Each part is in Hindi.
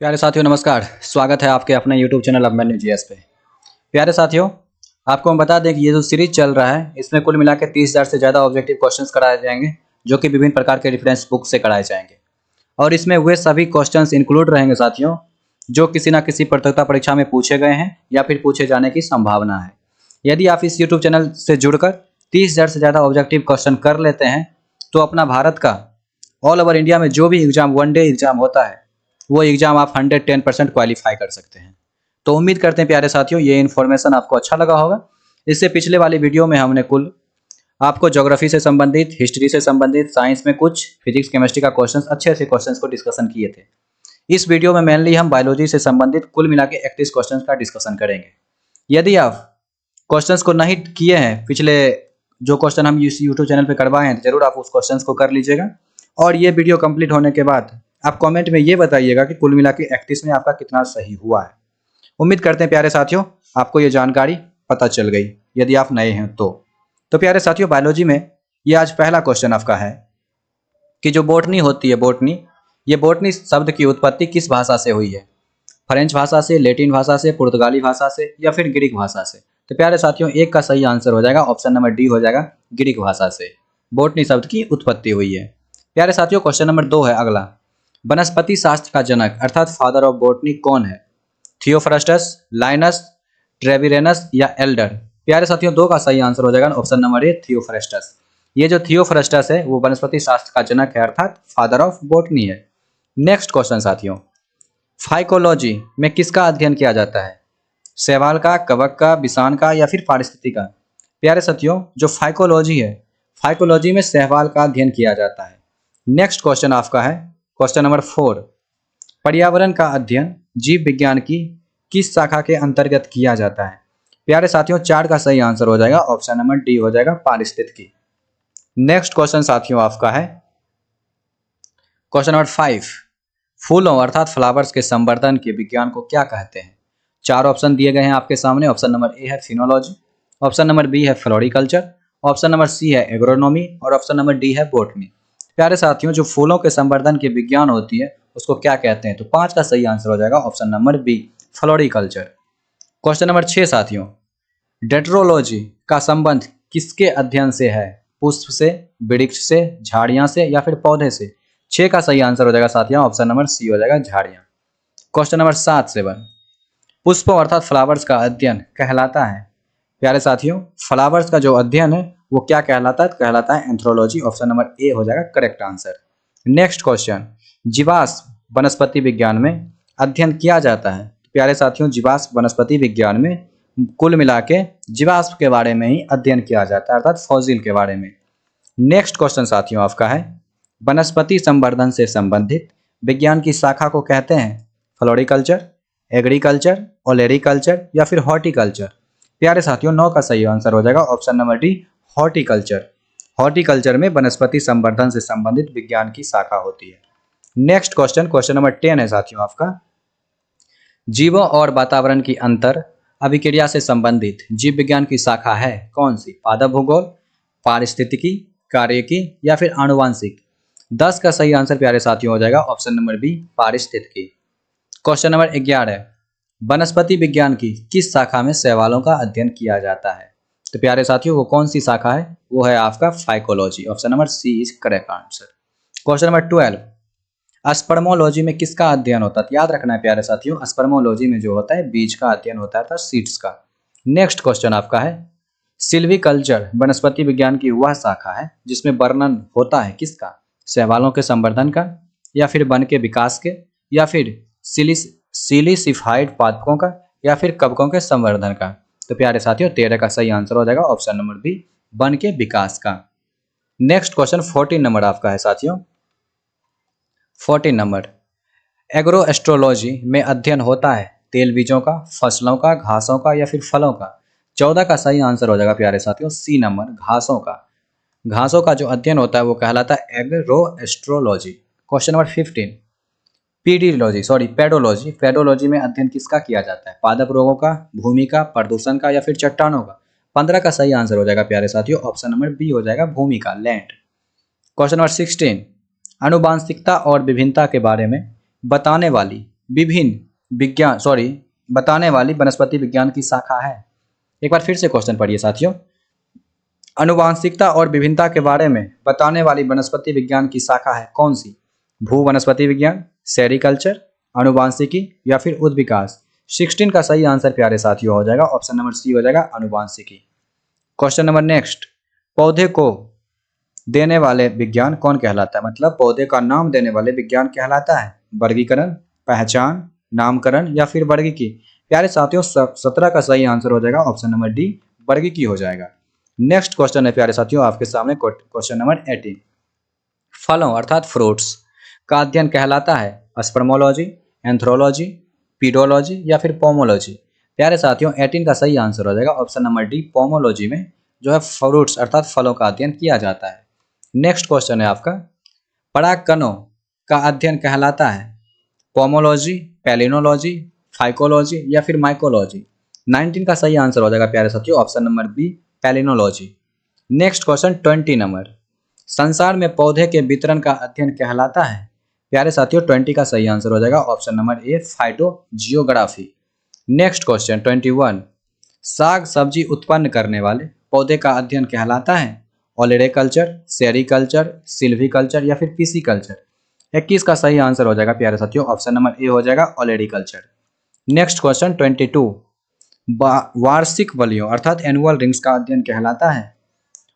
प्यारे साथियों नमस्कार। स्वागत है आपके अपने YouTube चैनल अभिमन्यु जीएस पे। प्यारे साथियों, आपको हम बता दें कि ये जो सीरीज चल रहा है इसमें कुल मिला के 30,000 से ज़्यादा ऑब्जेक्टिव क्वेश्चंस कराए जाएंगे जो कि विभिन्न प्रकार के रेफरेंस बुक से कराए जाएंगे और इसमें वे सभी क्वेश्चंस इंक्लूड रहेंगे साथियों जो किसी न किसी प्रतियोगिता परीक्षा में पूछे गए हैं या फिर पूछे जाने की संभावना है। यदि आप इस यूट्यूब चैनल से जुड़कर 30,000 से ज़्यादा ऑब्जेक्टिव क्वेश्चन कर लेते हैं तो अपना भारत का ऑल ओवर इंडिया में जो भी एग्जाम वनडे एग्जाम होता है वो एग्जाम आप 110% क्वालिफाई कर सकते हैं। तो उम्मीद करते हैं प्यारे साथियों ये इन्फॉर्मेशन आपको अच्छा लगा होगा। इससे पिछले वाली वीडियो में हमने कुल आपको ज्योग्राफी से संबंधित, हिस्ट्री से संबंधित, साइंस में कुछ, फिजिक्स केमिस्ट्री का क्वेश्चंस, अच्छे अच्छे क्वेश्चंस को डिस्कशन किए थे। इस वीडियो में मेनली हम बायोलॉजी से संबंधित कुल मिला के 31 क्वेश्चंस का डिस्कशन करेंगे। यदि आप क्वेश्चंस को नहीं किए हैं, पिछले जो क्वेश्चन हम इस यूट्यूब चैनल पर करवाए हैं, तो जरूर आप उस क्वेश्चन को कर लीजिएगा और ये वीडियो कंप्लीट होने के बाद आप कमेंट में ये बताइएगा कि कुल मिला के 31 में आपका कितना सही हुआ है। उम्मीद करते हैं प्यारे साथियों आपको ये जानकारी पता चल गई यदि आप नए हैं तो प्यारे साथियों बायोलॉजी में ये आज पहला क्वेश्चन आपका है कि जो बॉटनी होती है, ये बॉटनी शब्द की उत्पत्ति किस भाषा से हुई है? फ्रेंच भाषा से, लैटिन भाषा से, पुर्तगाली भाषा से या फिर ग्रीक भाषा से? तो प्यारे साथियों एक का सही आंसर हो जाएगा ऑप्शन नंबर डी हो जाएगा, ग्रीक भाषा से बॉटनी शब्द की उत्पत्ति हुई है। प्यारे साथियों क्वेश्चन नंबर 2 है अगला, वनस्पति शास्त्र का जनक अर्थात फादर ऑफ बॉटनी कौन है? थियोफ्रस्टस, लाइनस, ट्रेविरेनस या एल्डर? प्यारे साथियों 2 का सही आंसर हो जाएगा ऑप्शन नंबर ए, थियोफ्रस्टस। ये जो थियोफ्रस्टस है वो वनस्पति शास्त्र का जनक है अर्थात फादर ऑफ बॉटनी है। नेक्स्ट क्वेश्चन साथियों, फाइकोलॉजी में किसका अध्ययन किया जाता है? शैवाल का, कवक का, विषाण का या फिर पारिस्थितिकी का? प्यारे साथियों जो फाइकोलॉजी है, फाइकोलॉजी में शैवाल का अध्ययन किया जाता है। नेक्स्ट क्वेश्चन आपका है क्वेश्चन नंबर 4, पर्यावरण का अध्ययन जीव विज्ञान की किस शाखा के अंतर्गत किया जाता है? प्यारे साथियों 4 का सही आंसर हो जाएगा ऑप्शन नंबर डी हो जाएगा, पारिस्थितिकी। नेक्स्ट क्वेश्चन साथियों आपका है क्वेश्चन नंबर 5, फूलों अर्थात फ्लावर्स के संवर्धन के विज्ञान को क्या कहते हैं? 4 ऑप्शन दिए गए हैं आपके सामने। ऑप्शन नंबर ए है फिनोलॉजी, ऑप्शन नंबर बी है फ्लोरिकल्चर, ऑप्शन नंबर सी है एग्रोनॉमी और ऑप्शन नंबर डी है बॉटनी। प्यारे साथियों जो फूलों के संवर्धन के विज्ञान होती है उसको क्या कहते हैं? तो 5 का सही आंसर हो जाएगा option number B, floriculture. Question number 6 साथियों, डेट्रोलॉजी का संबंध किसके अध्ययन से है? पुष्प से, वृक्ष से, झाड़ियां से या फिर पौधे से? 6 का सही आंसर हो जाएगा साथियों ऑप्शन नंबर सी हो जाएगा, झाड़ियां। क्वेश्चन नंबर 7 पुष्पों अर्थात फ्लावर्स का अध्ययन कहलाता है? प्यारे साथियों फ्लावर्स का जो अध्ययन है वो क्या कहलाता है? कहलाता है एंथ्रोलॉजी। ऑप्शन नंबर ए हो जाएगा करेक्ट आंसर। नेक्स्ट क्वेश्चन, जीवाश्म वनस्पति विज्ञान में अध्ययन किया जाता है? प्यारे साथियों जीवाश्म वनस्पति विज्ञान में कुल मिला के जीवाश्म के बारे में ही अध्ययन किया जाता है अर्थात फॉसिल के बारे में। नेक्स्ट क्वेश्चन साथियों आपका है वनस्पति संवर्धन से संबंधित विज्ञान की शाखा को कहते हैं? फ्लोरिकल्चर, एग्रीकल्चर, ओलेरिकल्चर या फिर हॉर्टिकल्चर? प्यारे साथियों 9 का सही आंसर हो जाएगा option number D, horticulture. Horticulture में वनस्पति संवर्धन से संबंधित विज्ञान की शाखा होती है। नेक्स्ट क्वेश्चन, क्वेश्चन नंबर 10 है साथियों आपका, जीवों और वातावरण की अंतर अभिक्रिया से संबंधित जीव विज्ञान की शाखा है कौन सी? पादप भूगोल, पारिस्थितिकी, कार्यकी या फिर आनुवांशिक? 10 का सही आंसर प्यारे साथियों हो जाएगा ऑप्शन नंबर बी, पारिस्थितिकी। क्वेश्चन नंबर 11, वनस्पति विज्ञान की किस शाखा में शैवालों का अध्ययन किया जाता है? तो प्यारे साथियों वो कौन सी शाखा है? वो है आपका phycology. Option number C is correct answer. Question number 12, spermology में किसका अध्ययन होता है? याद रखना है प्यारे साथियों स्पर्मोलॉजी में जो होता है बीज का अध्ययन होता है, सीड्स का। नेक्स्ट क्वेश्चन आपका है सिल्वीकल्चर वनस्पति विज्ञान की वह शाखा है जिसमें वर्णन होता है किसका? शैवालों के संवर्धन का या फिर वन के विकास के या फिर सिलिसिफाइड पादपों का या फिर कवकों के संवर्धन का? तो प्यारे साथियों 13 का सही आंसर हो जाएगा ऑप्शन नंबर बी, वन के विकास का। नेक्स्ट क्वेश्चन 14 नंबर आपका है साथियों, 14 नंबर, एग्रो एस्ट्रोलॉजी में अध्ययन होता है तेल बीजों का, फसलों का, घासों का या फिर फलों का? 14 का सही आंसर हो जाएगा प्यारे साथियों सी नंबर, घासों का। घासों का जो अध्ययन होता है वो कहलाता है agro astrology. Question number 15, pedology, pedology में अध्ययन किसका किया जाता है? पादप रोगों का, भूमि का, प्रदूषण का या फिर चट्टानों का? 15 का सही आंसर हो जाएगा प्यारे साथियों ऑप्शन नंबर बी हो जाएगा, भूमि का, लैंड। क्वेश्चन नंबर 16, आनुवांशिकता और विभिन्नता के बारे में बताने वाली विभिन्न विज्ञान बताने वाली वनस्पति विज्ञान की शाखा है। एक बार फिर से क्वेश्चन पढ़िए साथियों। आनुवांशिकता और विभिन्नता के बारे में बताने वाली वनस्पति विज्ञान की शाखा है कौन सी? भू वनस्पति विज्ञान, सेरिकल्चर, आनुवांशिकी या फिर उद्विकास। 16 का सही आंसर प्यारे साथियों हो जाएगा ऑप्शन नंबर सी हो जाएगा आनुवांशिकी। क्वेश्चन नंबर नेक्स्ट, पौधे को देने वाले विज्ञान कौन कहलाता है? मतलब पौधे का नाम देने वाले विज्ञान कहलाता है वर्गीकरण, पहचान, नामकरण या फिर वर्गीकी। प्यारे साथियों 17 का सही आंसर हो जाएगा ऑप्शन नंबर डी वर्गीकी हो जाएगा। नेक्स्ट क्वेश्चन है प्यारे साथियों आपके सामने क्वेश्चन नंबर 18, फलों अर्थात फ्रूट्स का अध्ययन कहलाता है स्पर्मोलॉजी, एंथ्रोलॉजी, पीडोलॉजी या फिर पोमोलॉजी। प्यारे साथियों 18 का सही आंसर हो जाएगा ऑप्शन नंबर डी पोमोलॉजी में जो है फ्रूट्स अर्थात फलों का अध्ययन किया जाता है। नेक्स्ट क्वेश्चन है आपका, परागकणों का अध्ययन कहलाता है पोमोलॉजी, पैलिनोलॉजी, फाइकोलॉजी या फिर माइकोलॉजी। 19 का सही आंसर हो जाएगा प्यारे साथियों option number B palynology. Next question 20 number, संसार में पौधे के वितरण का अध्ययन कहलाता है? प्यारे साथियों 20 का सही आंसर हो जाएगा option number A phytogeography. Next question 21, साग सब्जी उत्पन्न करने वाले पौधे का अध्ययन कहलाता है ओलेरीकल्चर, सेरीकल्चर, सिल्वीकल्चर या फिर पिसीकल्चर। 21 का सही आंसर हो जाएगा प्यारे साथियों ऑप्शन नंबर ए हो जाएगा ओलेरीकल्चर। नेक्स्ट क्वेश्चन 22, वार्षिक बलियों अर्थात एनुअल रिंग्स का अध्ययन कहलाता है?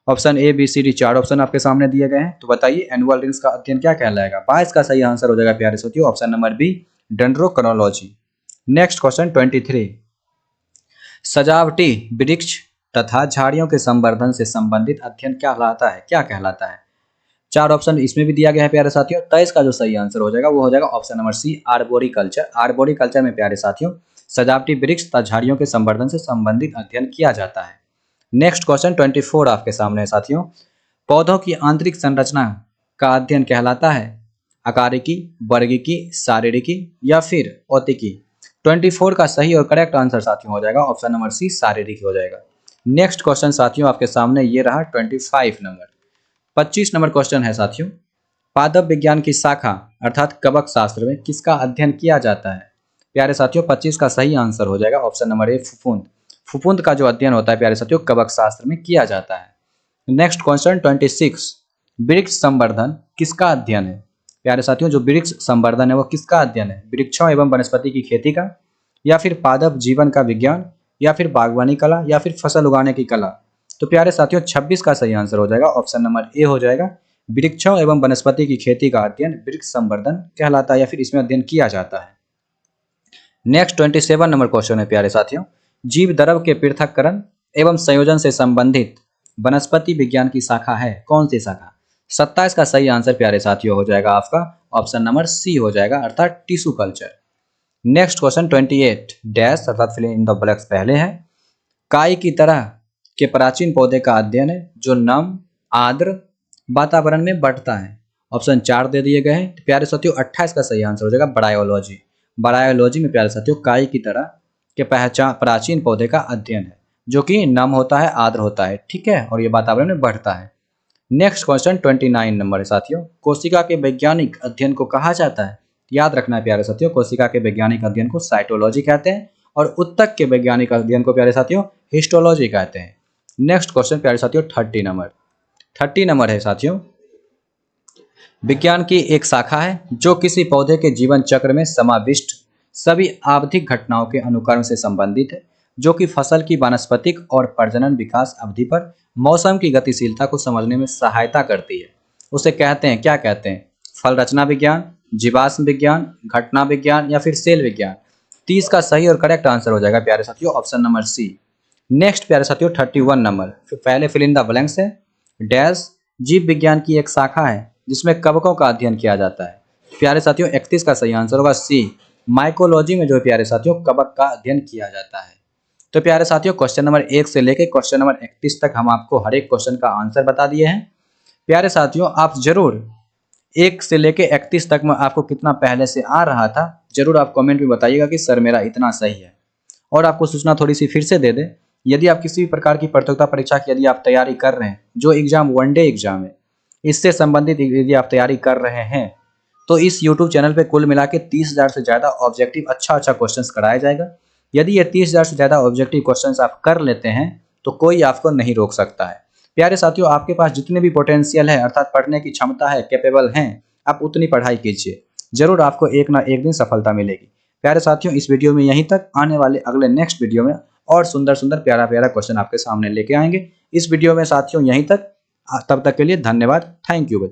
Option A B C D 4 option आपके सामने दिए गए हैं, तो बताइए एनुअल रिंग्स का अध्ययन क्या कहलाएगा? 22 का सही आंसर हो जाएगा प्यारे साथियों option number B dendrochronology. Next question 23, सजावटी वृक्ष तथा झाड़ियों के संवर्धन से संबंधित अध्ययन क्या कहलाता है? 4 ऑप्शन इसमें भी दिया गया है प्यारे साथियों। 23 का जो सही आंसर हो जाएगा वो हो जाएगा option number C arboriculture. Arboriculture में प्यारे साथियों सजावटी वृक्ष तथा झाड़ियों के संवर्धन से संबंधित अध्ययन किया जाता है। नेक्स्ट क्वेश्चन 24 आपके सामने है साथियों, पौधों की आंतरिक संरचना का अध्ययन कहलाता है आकारिकी, वर्गीकी, शारीरिकी या फिर औतिकी। 24 का सही और करेक्ट आंसर साथियों हो जाएगा ऑप्शन नंबर सी शारीरिक हो जाएगा। नेक्स्ट क्वेश्चन साथियों आपके सामने ये रहा 25 नंबर। 25 नंबर क्वेश्चन है साथियों, पादप विज्ञान की शाखा अर्थात कवक शास्त्र में किसका अध्ययन किया जाता है? प्यारे साथियों 25 का सही आंसर हो जाएगा ऑप्शन नंबर ए फफूंद। फफूंद का जो अध्ययन होता है प्यारे साथियों कवक शास्त्र में किया जाता है। नेक्स्ट क्वेश्चन 26, वृक्ष संवर्धन किसका अध्ययन है? प्यारे साथियों जो वृक्ष संवर्धन है वो किसका अध्ययन है? वृक्षों एवं वनस्पति की खेती का, या फिर पादप जीवन का विज्ञान, या फिर बागवानी कला, या फिर फसल उगाने की कला। तो प्यारे साथियों 26 का सही आंसर हो जाएगा ऑप्शन नंबर ए हो जाएगा वृक्षों एवं वनस्पति की खेती का अध्ययन वृक्ष संवर्धन कहलाता है या फिर इसमें अध्ययन किया जाता है। नेक्स्ट 27 नंबर क्वेश्चन है प्यारे साथियों, जीव द्रव के पृथक्करण एवं संयोजन से संबंधित वनस्पति विज्ञान की शाखा है कौन सी शाखा? 27 का सही आंसर प्यारे साथियों हो जाएगा आपका ऑप्शन नंबर सी हो जाएगा अर्थात tissue culture. Next question 28 dash अर्थात फिल इन द ब्लैंक्स पहले है, काई की तरह के प्राचीन पौधे का अध्ययन है जो नम आर्द्र वातावरण में बढ़ता है। ऑप्शन 4 दे दिए गए हैं। प्यारे साथियों 28 का सही आंसर हो जाएगा बायोलॉजी। बायोलॉजी में प्यारे साथियों काई की तरह के प्राचीन पौधे का अध्ययन है जो कि नम होता है, आर्द्र होता है, ठीक है, और ये वातावरण में बढ़ता है। नेक्स्ट क्वेश्चन 29 नंबर है साथियों, कोशिका के वैज्ञानिक अध्ययन को कहा जाता है? याद रखना है प्यारे साथियों कोशिका के वैज्ञानिक अध्ययन को साइटोलॉजी कहते हैं और उत्तक के वैज्ञानिक अध्ययन को प्यारे साथियों हिस्टोलॉजी कहते हैं। नेक्स्ट क्वेश्चन प्यारे साथियों 30 नंबर है साथियों, विज्ञान की एक शाखा है जो किसी पौधे के जीवन चक्र में समाविष्ट सभी आवधिक घटनाओं के अनुक्रम से संबंधित है जो कि फसल की वानस्पतिक और प्रजनन विकास अवधि पर मौसम की गतिशीलता को समझने में सहायता करती है। उसे कहते हैं क्या कहते हैं? फल रचना विज्ञान, जीवाश्म विज्ञान, घटना विज्ञान या फिर सेल विज्ञान। 30 का सही और करेक्ट आंसर हो जाएगा प्यारे साथियों ऑप्शन नंबर सी। नेक्स्ट प्यारे साथियों 31 नंबर, पहले फिल इन द ब्लैंक्स है, डैश जीव विज्ञान की एक शाखा है जिसमें कवकों का अध्ययन किया जाता है। प्यारे साथियों 31 का सही आंसर होगा सी, माइकोलॉजी में जो प्यारे साथियों कवक का अध्ययन किया जाता है। तो प्यारे साथियों क्वेश्चन नंबर 1 से लेकर क्वेश्चन नंबर 31 तक हम आपको हर एक क्वेश्चन का आंसर बता दिए हैं। प्यारे साथियों आप जरूर 1 से लेकर 31 तक में आपको कितना पहले से आ रहा था जरूर आप कमेंट में बताइएगा कि सर मेरा इतना सही है। और आपको सूचना थोड़ी सी फिर से दे दें, यदि आप किसी भी प्रकार की प्रतियोगिता परीक्षा की यदि आप तैयारी कर रहे हैं, जो एग्जाम 1 डे एग्जाम है, इससे संबंधित यदि आप तैयारी कर रहे हैं तो इस यूट्यूब चैनल पे कुल मिला के 30,000 से ज़्यादा ऑब्जेक्टिव अच्छा क्वेश्चंस कराया जाएगा। यदि ये 30,000 से ज़्यादा ऑब्जेक्टिव क्वेश्चंस आप कर लेते हैं तो कोई आपको नहीं रोक सकता है। प्यारे साथियों, आपके पास जितने भी पोटेंशियल है अर्थात पढ़ने की क्षमता है, कैपेबल हैं, आप उतनी पढ़ाई कीजिए, जरूर आपको एक ना एक दिन सफलता मिलेगी। प्यारे साथियों, इस वीडियो में यहीं तक। आने वाले अगले नेक्स्ट वीडियो में और सुंदर सुंदर प्यारा प्यारा क्वेश्चन आपके सामने लेके आएंगे। इस वीडियो में साथियों यहीं तक। तब तक के लिए धन्यवाद। Thank you.